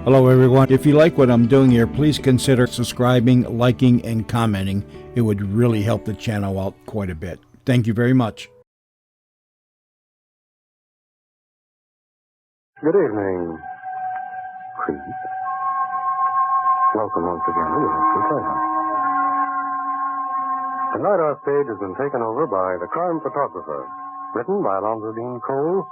Hello, everyone. If you like what I'm doing here, please consider subscribing, liking, and commenting. It would really help the channel out quite a bit. Thank you very much. Good evening, Creep. Welcome once again to Instant Chaos. Tonight our stage has been taken over by The Crime Photographer, written by Alonzo Dean Cole,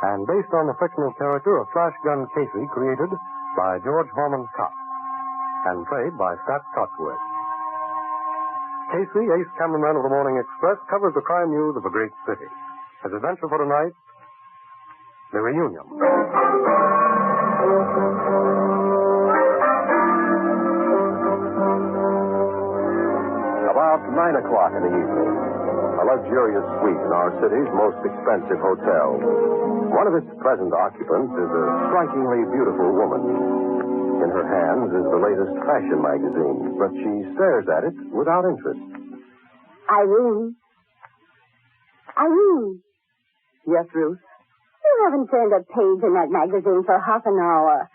and based on the fictional character of Flash Gun Casey, created by George Horman Cox, and played by Stat Cotsworth. Casey, ace cameraman of the Morning Express, covers the crime news of a great city. His adventure for tonight, the reunion. About 9 o'clock in the evening, a luxurious suite in our city's most expensive hotel. One of its present occupants is a strikingly beautiful woman. In her hands is the latest fashion magazine, but she stares at it without interest. Irene? Irene? Yes, Ruth? You haven't turned a page in that magazine for half an hour.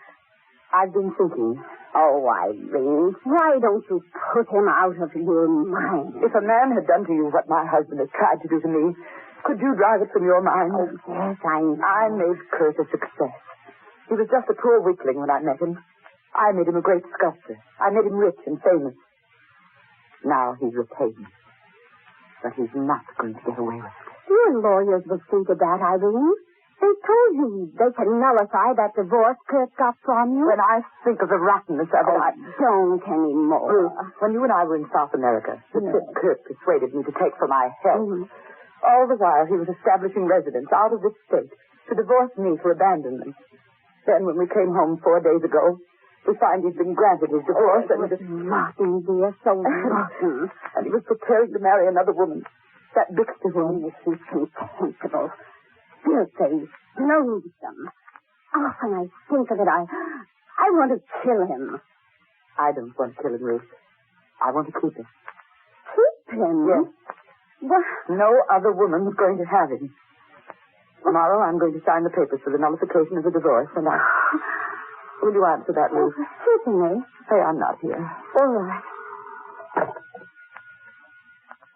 I've been thinking. Oh, Irene, why don't you put him out of your mind? If a man had done to you what my husband has tried to do to me, could you drive it from your mind? Oh, yes, I made Kurt a success. He was just a poor weakling when I met him. I made him a great sculptor. I made him rich and famous. Now he's repaid me. But he's not going to get away with it. Your lawyers will see to that, Irene. They told you they can nullify that divorce Kurt got from you. When I think of the rottenness of it, I don't anymore. Ruth, when you and I were in South America, the trip Kurt persuaded me to take for my health. Mm-hmm. All the while, he was establishing residence out of this state to divorce me for abandonment. Then, when we came home 4 days ago, we find he's been granted his divorce. It was rotten, dear, so rotten. And he was preparing to marry another woman. That Bixby woman. Oh, he's contemptible. Filthy, loathsome. Often I think of it, I want to kill him. I don't want to kill him, Ruth. I want to keep him. Keep him? Yes. What? No other woman's going to have him. Tomorrow I'm going to sign the papers for the nullification of the divorce, and will you answer that, Ruth? Certainly. Say I'm not here. All right.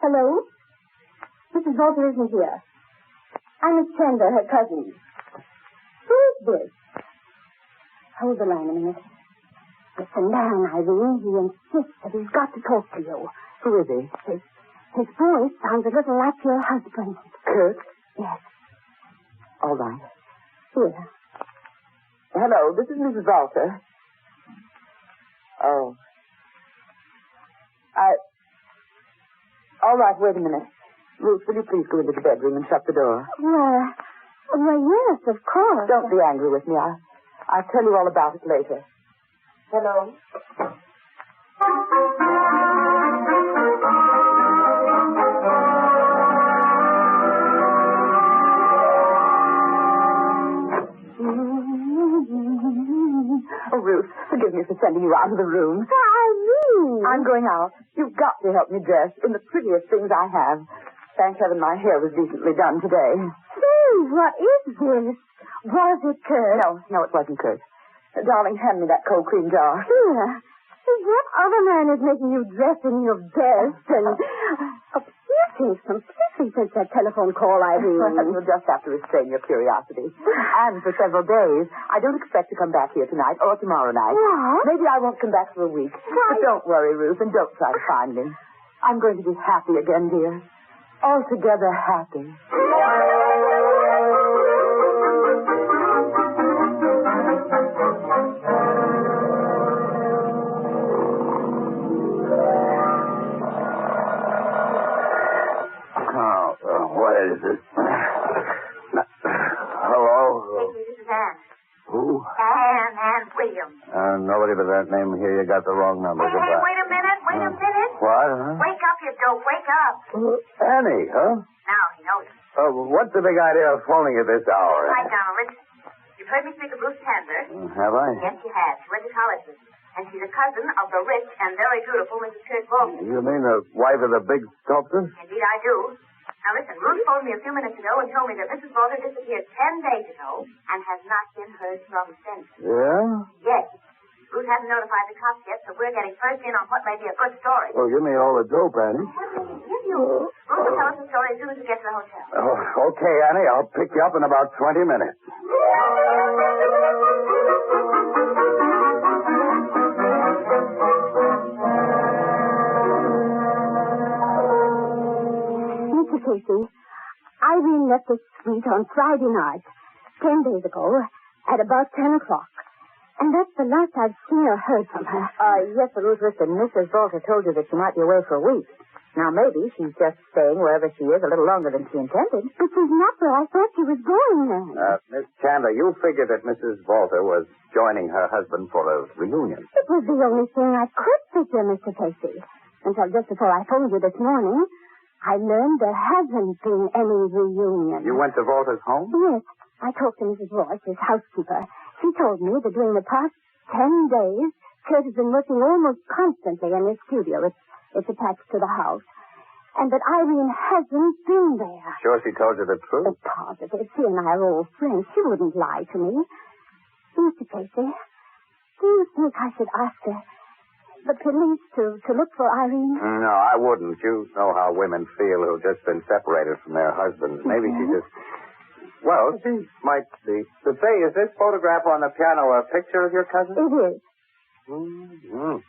Hello? Mrs. Walter isn't here. I'm Miss Chandler, her cousin. Who is this? Hold the line a minute. It's a man, Irene. He insists that he's got to talk to you. Who is he? His voice sounds a little like your husband. Kurt? Yes. All right. Here. Hello, this is Mrs. Walter. Oh. All right, wait a minute. Ruth, will you please go into the bedroom and shut the door? Well, yes, of course. Don't be angry with me. I'll tell you all about it later. Hello? Oh, Ruth, forgive me for sending you out of the room. Irene! I'm going out. You've got to help me dress in the prettiest things I have. Thank heaven my hair was decently done today. Say, what is this? Was it Kurt? No, it wasn't Kurt. Darling, hand me that cold cream jar. Here. What other man is making you dress in your best and... You've changed completely since that telephone call, Irene. You'll just have to restrain your curiosity. And for several days, I don't expect to come back here tonight or tomorrow night. What? Maybe I won't come back for a week. Why? But don't worry, Ruth, and don't try to find me. I'm going to be happy again, dear. Altogether happy. What is it? Hello? Casey, this is Ann. Who? Ann Williams. Nobody but that name here. You got the wrong number. Hey, wait a minute. What? Huh? Wake up, you dope. Wake up. Annie, huh? Now he knows it. What's the big idea of phoning at this hour? Right, Donald, listen. You've heard me speak of Ruth Chandler. Have I? Yes, you have. She went to college with me. And she's a cousin of the rich and very beautiful Mrs. Kurt Bolton. You mean the wife of the big sculptor? Indeed, I do. Now, listen, Ruth phoned me a few minutes ago and told me that Mrs. Bolton disappeared 10 days ago and has not been heard from since. Yeah? Yes. notified the cops yet, so we're getting first in on what may be a good story. Well, give me all the dope, Annie. What did he give you? Ruth will tell us the story as soon as we get to the hotel. Oh, okay, Annie. I'll pick you up in about 20 minutes. Mr. Casey, Irene left the suite on Friday night, 10 days ago, at about 10 o'clock. And that's the last I've seen or heard from her. Yes, but Ruth, listen, Mrs. Volter told you that she might be away for a week. Now, maybe she's just staying wherever she is a little longer than she intended. But she's not where I thought she was going then. Miss Chandler, you figured that Mrs. Volter was joining her husband for a reunion. It was the only thing I could figure, Mr. Casey. Until just before I phoned you this morning, I learned there hasn't been any reunion. You went to Volter's home? Yes. I talked to Mrs. Royce, his housekeeper. She told me that during the past 10 days, Kurt has been working almost constantly in his studio. It's attached to the house. And that Irene hasn't been there. Sure she told you the truth? Positive. She and I are old friends. She wouldn't lie to me. Mr. Casey, do you think I should ask the police to look for Irene? No, I wouldn't. You know how women feel who've just been separated from their husbands. Maybe she just... Well, she might be. To say, is this photograph on the piano a picture of your cousin? It is. Mm-hmm.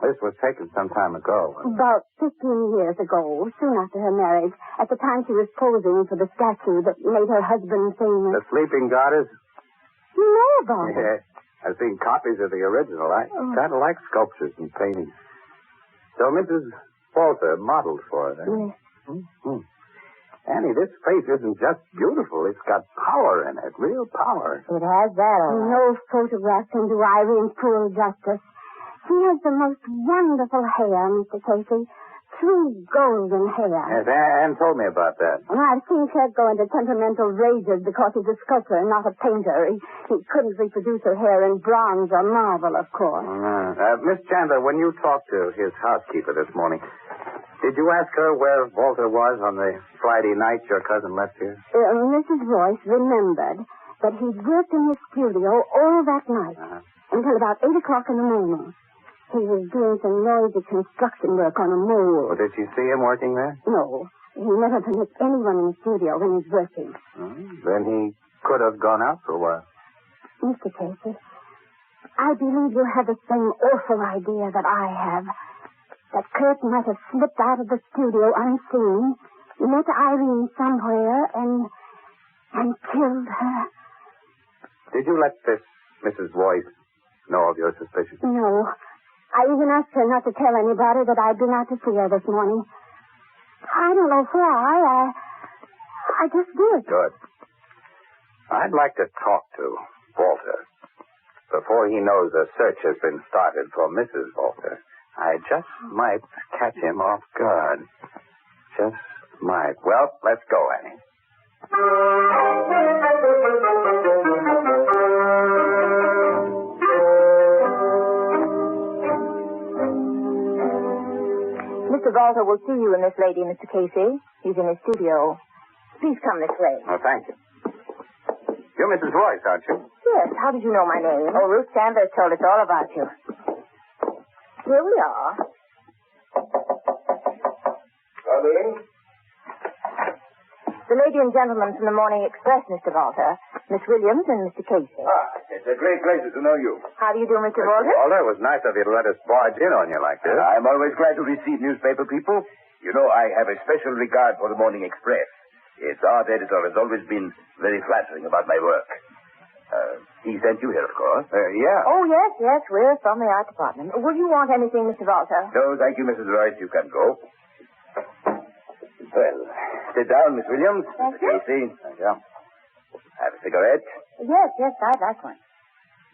This was taken some time ago. About 15 years ago, soon after her marriage, at the time she was posing for the statue that made her husband famous. The Sleeping Goddess? You know about it? Yeah. I've seen copies of the original. I kind of like sculptures and paintings. So Mrs. Walter modeled for it, eh? Yes. Mm-hmm. Annie, this face isn't just beautiful. It's got power in it, real power. It has that, all right. No photograph can do Irene full justice. She has the most wonderful hair, Mr. Casey. True golden hair. Yes, Anne told me about that. And I've seen Kurt go into temperamental rages because he's a sculptor and not a painter. He couldn't reproduce her hair in bronze or marble, of course. Miss Chandler, when you talked to his housekeeper this morning, did you ask her where Walter was on the Friday night your cousin left here? Mrs. Royce remembered that he'd worked in his studio all that night until about 8 o'clock in the morning. He was doing some noisy construction work on a mole. Well, did she see him working there? No. He never permits anyone in the studio when he's working. Then he could have gone out for a while. Mr. Casey, I believe you have the same awful idea that I have. That Kurt might have slipped out of the studio unseen, met Irene somewhere, and killed her. Did you let this Mrs. Royce know of your suspicions? No. I even asked her not to tell anybody that I'd been out to see her this morning. I don't know why. I just did. Good. I'd like to talk to Walter before he knows a search has been started for Mrs. Walter. I just might catch him off guard. Just might. Well, let's go, Annie. Mr. Volter will see you and this lady, Mr. Casey. He's in his studio. Please come this way. Oh, thank you. You're Mrs. Royce, aren't you? Yes, how did you know my name? Oh, Ruth Chandler told us all about you. Here we are. Come in. The lady and gentleman from the Morning Express, Mr. Volter. Miss Williams and Mr. Casey. It's a great pleasure to know you. How do you do, Mr. Volter? Walter, it was nice of you to let us barge in on you like this. I'm always glad to receive newspaper people. You know, I have a special regard for the Morning Express. Its art editor has always been very flattering about my work. He sent you here, of course. Yeah. Oh, yes, we're from the art department. Will you want anything, Mr. Volter? No, thank you, Mrs. Royce. You can go. Well, sit down, Miss Williams. Thank Mr. you. Casey. Thank you. Have a cigarette? Yes, I'd like one.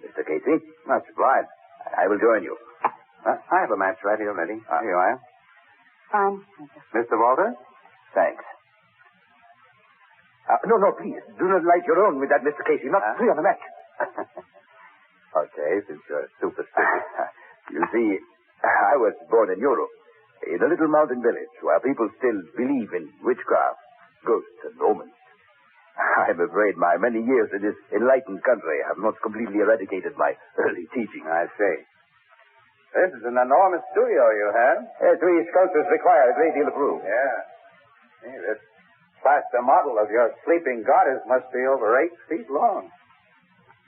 Mr. Casey. Much obliged. I will join you. I have a match right here ready. Here you are. Fine. Mr. Walter? Thanks. No, please. Do not light your own with that, Mr. Casey. Not three on the match. Okay, since you're superstitious. You see, I was born in Europe, in a little mountain village where people still believe in witchcraft, ghosts, and omens. I'm afraid my many years in this enlightened country have not completely eradicated my early teaching. I see. This is an enormous studio you have. Yes, we sculptors require a great deal of room. Yeah. See, this plaster model of your sleeping goddess must be over 8 feet long.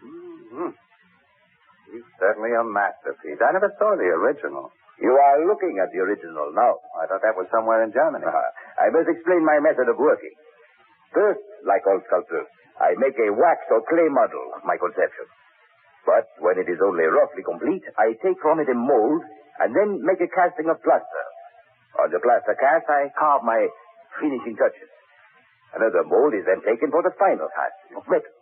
Mm-hmm. He's certainly a masterpiece. I never saw the original. You are looking at the original now. I thought that was somewhere in Germany. I must explain my method of working. First, like all sculptors, I make a wax or clay model of my conception. But when it is only roughly complete, I take from it a mold and then make a casting of plaster. On the plaster cast, I carve my finishing touches. Another mold is then taken for the final casting of metal.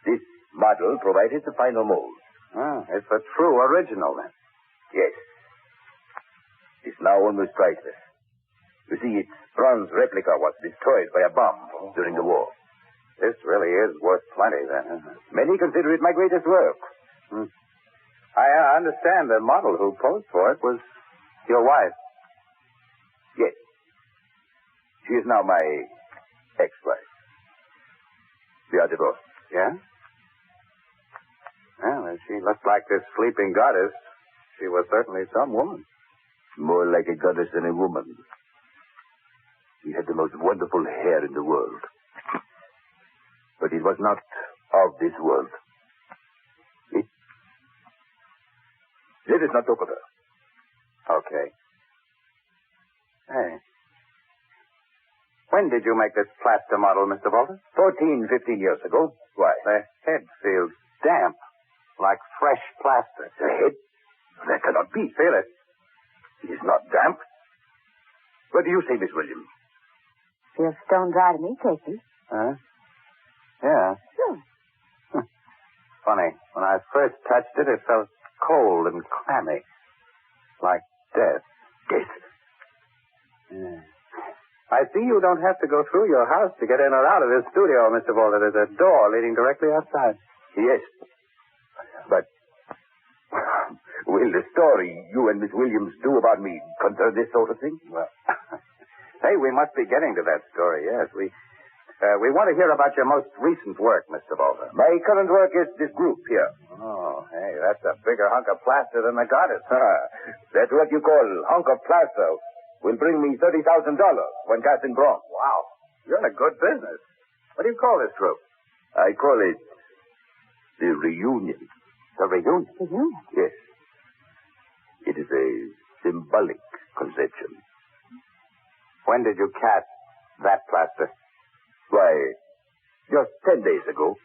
This model provided the final mold. It's a true original, then. Yes. It's now almost priceless. You see, its bronze replica was destroyed by a bomb during the war. This really is worth plenty, then. Many consider it my greatest work. I understand the model who posed for it was your wife. Yes. She is now my ex-wife. We are divorced. Yeah? Well, if she looked like this sleeping goddess, she was certainly some woman. More like a goddess than a woman. She had the most wonderful hair in the world. But it was not of this world. Let us not talk of her. Okay. Hey. When did you make this plaster model, Mr. Bolton? 14, 15 years ago. Why? The head feels damp, like fresh plaster. The head? That cannot be. Feel it. It is not damp. What do you say, Miss Williams? Feels stone dry to me, Casey. Huh? Yeah. Sure. Funny. When I first touched it, it felt cold and clammy. Like death. Death? Yeah. I see you don't have to go through your house to get in or out of this studio, Mr. Bolton. There's a door leading directly outside. Yes. But will the story you and Miss Williams do about me concern this sort of thing? Well, hey, we must be getting to that story, yes. We want to hear about your most recent work, Mr. Bolton. My current work is this group here. Oh, hey, that's a bigger hunk of plaster than the goddess. That's what you call hunk of plaster. Will bring me $30,000 when cast in bronze. Wow. You're in a good business. What do you call this group? I call it the reunion. The reunion? Mm-hmm. Yes. It is a symbolic conception. When did you cast that plaster? Why, just 10 days ago.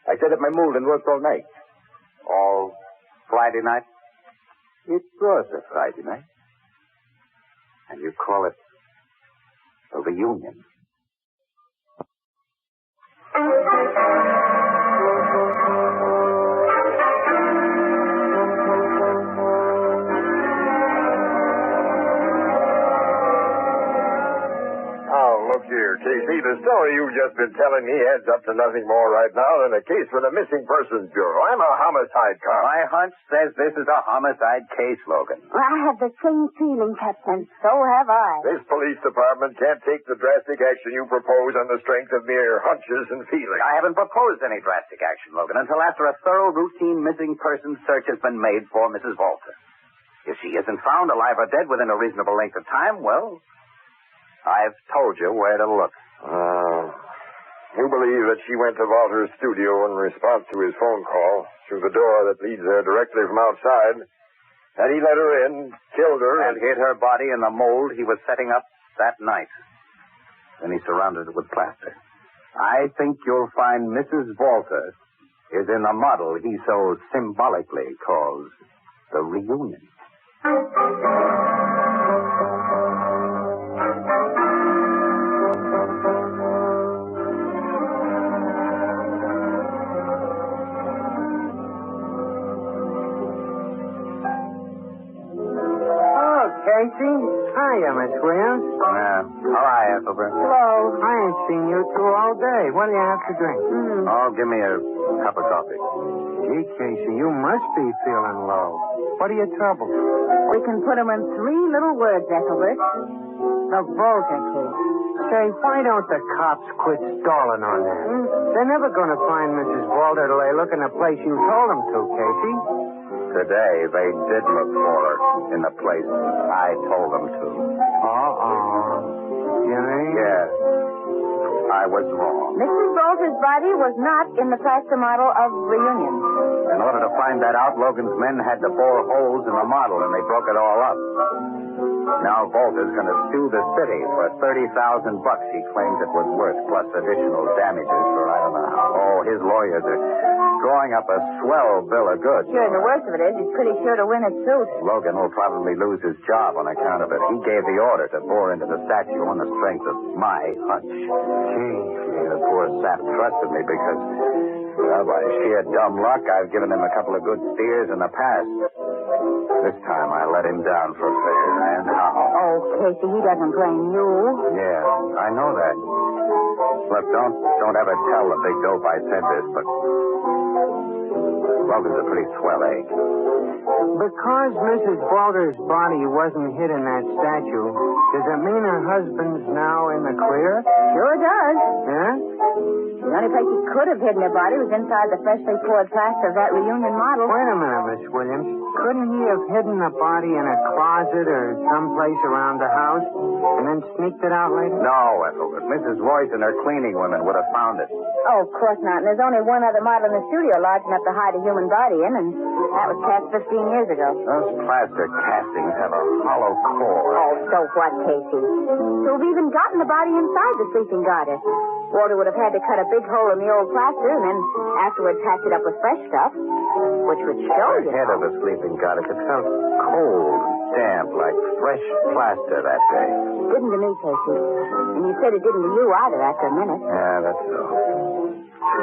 I set up my mold and worked all night. All Friday night? It was a Friday night. And you call it a reunion? Look here, Casey. The story you've just been telling me adds up to nothing more right now than a case for the Missing Persons Bureau. I'm a homicide cop. My hunch says this is a homicide case, Logan. Well, I have the same feeling, Captain. So have I. This police department can't take the drastic action you propose on the strength of mere hunches and feelings. I haven't proposed any drastic action, Logan, until after a thorough routine missing persons search has been made for Mrs. Walter. If she isn't found alive or dead within a reasonable length of time, well, I've told you where to look. You believe that she went to Walter's studio in response to his phone call through the door that leads there directly from outside, and he let her in, killed her, And hid her body in the mold he was setting up that night. Then he surrounded it with plaster. I think you'll find Mrs. Walter is in the model he so symbolically calls the reunion. Casey? Hiya, Miss Williams. All right, Ethelbert. Hello. I ain't seen you two all day. What do you have to drink? Oh, give me a cup of coffee. Gee, Casey, you must be feeling low. What are your troubles? We can put them in 3 little words, Ethelbert. The Volta case. Say, why don't the cops quit stalling on that? They're never going to find Mrs. Walter till they look in the place you told them to, Casey. Today, they did look for her in the place I told them to. Jimmy? Yes. I was wrong. Mrs. Walter's body was not in the plaster model of Reunion. In order to find that out, Logan's men had to bore holes in the model, and they broke it all up. Now Walter's going to sue the city for $30,000 he claims it was worth, plus additional damages for I don't know how. Oh, his lawyers are drawing up a swell bill of goods. Sure, and the worst of it is he's pretty sure to win a suit. Logan will probably lose his job on account of it. He gave the order to bore into the statue on the strength of my hunch. Gee. The poor sap trusted me because, well, by sheer dumb luck, I've given him a couple of good steers in the past. This time I let him down for fair. And how? Oh, Casey, he doesn't blame you. Yeah, I know that. Look, don't ever tell the big dope I said this, but Logan's a pretty swell egg. Because Mrs. Walter's body wasn't hid in that statue, does it mean her husband's now in the clear? Sure does. Yeah? The only place he could have hidden her body was inside the freshly poured plaster of that Reunion model. Wait a minute, Miss Williams. Couldn't he have hidden the body in a closet or someplace around the house and then sneaked it out later? No, Ethelbert. Mrs. Royce and her cleaning women would have found it. Oh, of course not. And there's only one other model in the studio large enough to hide a human body in, and that was cast 15 years ago. Those plaster castings have a hollow core. Oh, so what, Casey? To have even gotten the body inside the sleeping goddess, Walter would have had to cut a big hole in the old plaster and then afterwards patch it up with fresh stuff, which would show you. The head of the sleeping goddess, it felt cold and damp like fresh plaster that day. Didn't to me, Casey. And you said it didn't to you either after a minute. Yeah, that's so.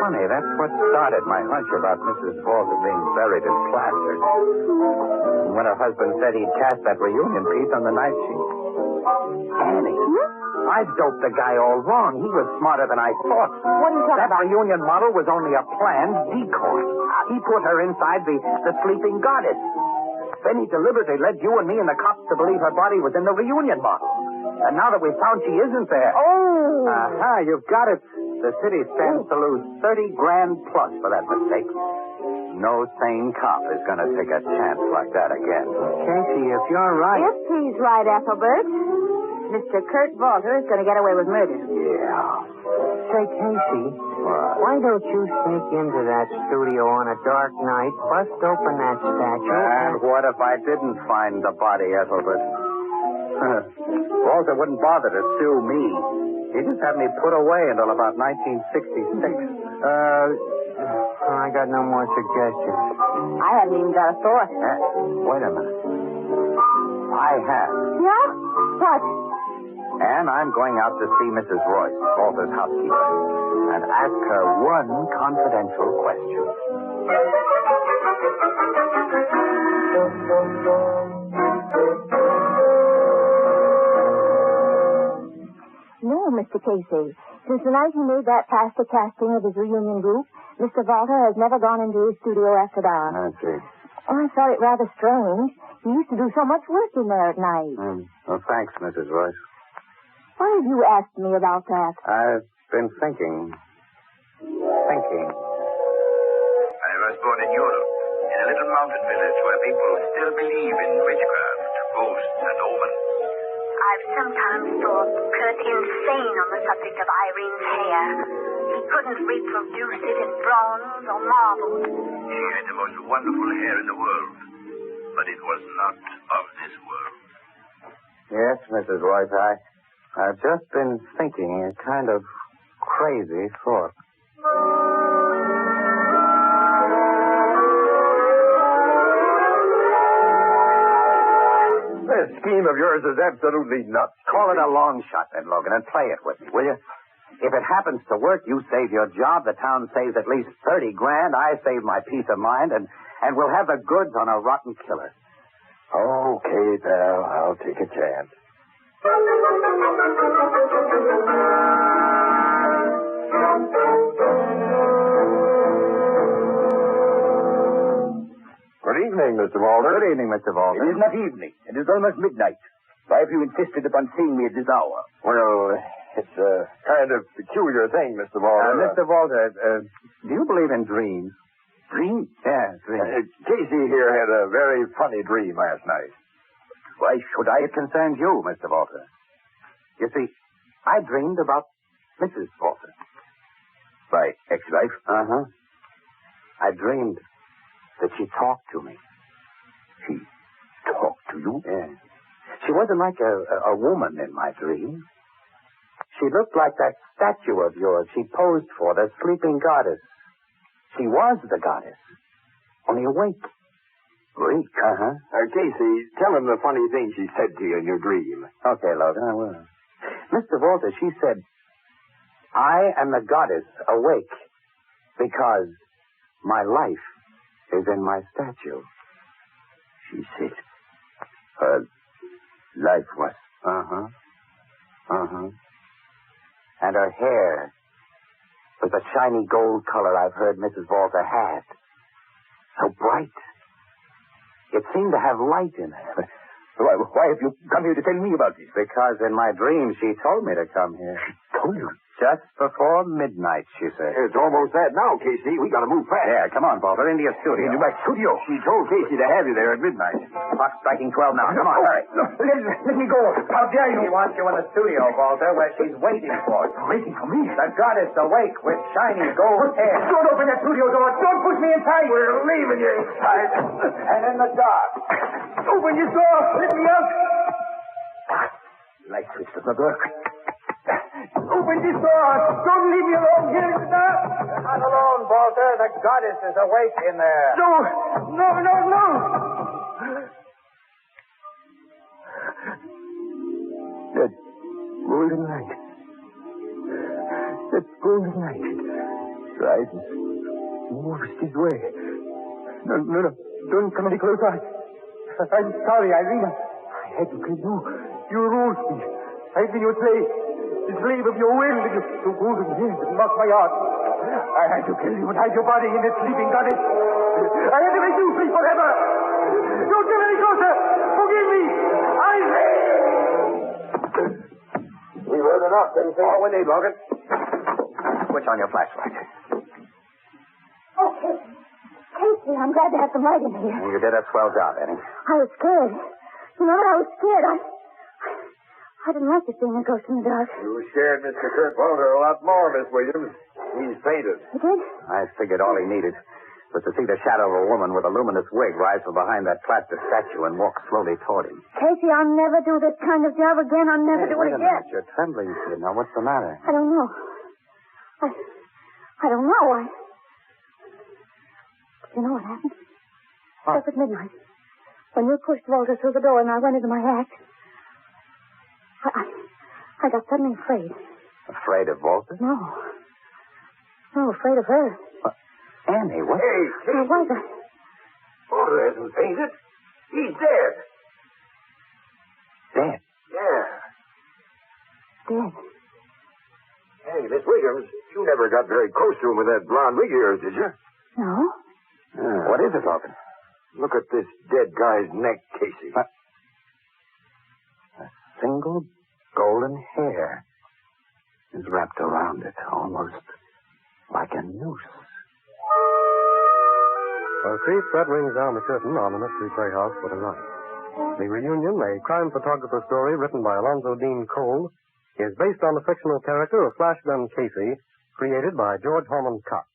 Funny, that's what started my hunch about Mrs. Walter being buried in plaster. When her husband said he'd cast that reunion piece on the night sheet. Annie, I doped the guy all wrong. He was smarter than I thought. What are you talking about? about? That reunion model was only a planned decoy. He put her inside the sleeping goddess. Then he deliberately led you and me and the cops to believe her body was in the reunion model. And now that we've found she isn't there. Oh! Aha, you've got it. The city stands to lose $30,000 plus for that mistake. No sane cop is going to take a chance like that again. Casey, if you're right... If he's right, Ethelbert, Mr. Kurt Walter is going to get away with murder. Yeah. Say, Casey, why don't you sneak into that studio on a dark night, bust open that statue... And what if I didn't find the body, Ethelbert? Walter wouldn't bother to sue me. He just had me put away until about 1966. I got no more suggestions. I haven't even got a thought. Wait a minute. I have. Yeah? What? And I'm going out to see Mrs. Royce, Walter's housekeeper, and ask her one confidential question. No, Mr. Casey. Since the night he made that plaster casting of his reunion group, Mr. Walter has never gone into his studio after dark. I see. Oh, I thought it rather strange. He used to do so much work in there at night. Well, thanks, Mrs. Royce. Why have you asked me about that? I've been thinking. I was born in Europe, in a little mountain village where people still believe in witchcraft, ghosts, and omens. I've sometimes thought Kurt insane on the subject of Irene's hair. He couldn't reproduce it in bronze or marble. She had the most wonderful hair in the world, but it was not of this world. Yes, Mrs. Royce, I've just been thinking a kind of crazy thought. This scheme of yours is absolutely nuts. Call it a long shot, then, Logan, and play it with me, will you? If it happens to work, you save your job, the town saves at least $30,000, I save my peace of mind, and we'll have the goods on a rotten killer. Okay, pal, I'll take a chance. Good evening, Mr. Walter. Good evening, Mr. Walter. It is not evening. It is almost midnight. Why have you insisted upon seeing me at this hour? Well, It's a kind of peculiar thing, Mr. Walter. Mr. Walter, do you believe in dreams? Dreams? Yeah, dreams. Casey here had a very funny dream last night. Why should I? It concerns you, Mr. Walter. You see, I dreamed about Mrs. Walter. My ex-wife? Uh-huh. I dreamed that she talked to me. She talked to you? Yeah. She wasn't like a woman in my dream. She looked like that statue of yours she posed for, the sleeping goddess. She was the goddess, only awake. Awake? Uh-huh. Casey, tell him the funny thing she said to you in your dream. Okay, Logan, I will. Mr. Walter, she said, I am the goddess awake because my life is in my statue. She said her life was. Uh-huh. Uh-huh. And her hair was the shiny gold color I've heard Mrs. Walter had. So bright. It seemed to have light in it. Why have you come here to tell me about this? Because in my dream she told me to come here. She told you? Just before midnight, she said. It's almost that now, Casey. We gotta move fast. Yeah, come on, Walter, into your studio. Into my studio? She told Casey to have you there at midnight. Clock's striking 12 now. Come on, hurry. Let me go. How dare you? She wants you in the studio, Walter, where she's waiting for you. Waiting for me? The goddess awake with shiny gold hair. Don't open that studio door. Don't push me inside. We're leaving you inside. And in the dark. Open your door. Let me out. Light switch doesn't work. Open this door. Don't leave me alone here in the dark. You're not alone, Walter. The goddess is awake in there. No. That golden light. That golden light. Rises. Moves his way. No. Don't come any closer. I'm sorry, Irene. I had to kill you. You ruled me. I've been your slave. The slave of your will. Your golden hands that mocked my heart. I had to kill you and hide your body in that sleeping goddess. I had to make you sleep forever. Don't come any closer. Forgive me. We've heard enough, Casey. All we need, Logan. Switch on your flashlight. Okay. Casey, I'm glad to have some light in here. You did a swell job, Eddie. I was scared. You know what? I was scared. I didn't like to seeing a ghost in the dark. You scared Mr. Kurt Walter a lot more, Miss Williams. He's fainted. You did? I figured all he needed was to see the shadow of a woman with a luminous wig rise from behind that plaster statue and walk slowly toward him. Casey, I'll never do this kind of job again. I'll never do Wait it a again. minute. You're trembling, kid. Now, what's the matter? I don't know. I don't know. You know what happened? Just at midnight. When you pushed Walter through the door and I went into my act, I got suddenly afraid. Afraid of Walter? No, afraid of her. Annie, what? Hey, How was I? Walter hasn't fainted. He's dead. Dead? Yeah. Dead. Hey, Miss Williams, you never got very close to him with that blonde wig of yours, did you? No? What is it, Logan? Look at this dead guy's neck, Casey. A single golden hair is wrapped around it, almost like a noose. A creep that rings down the curtain on the Mystery Playhouse for tonight. The Reunion, a crime photographer story written by Alonzo Dean Cole, is based on the fictional character of Flash Gun Casey, created by George Horman Cox.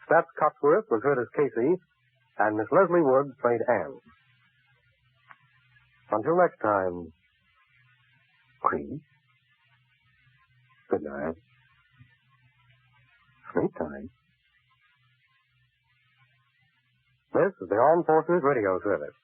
Stats Coxworth was heard as Casey, and Miss Leslie Woods played Anne. Until next time, please, good night. Sleep time. This is the Armed Forces Radio Service.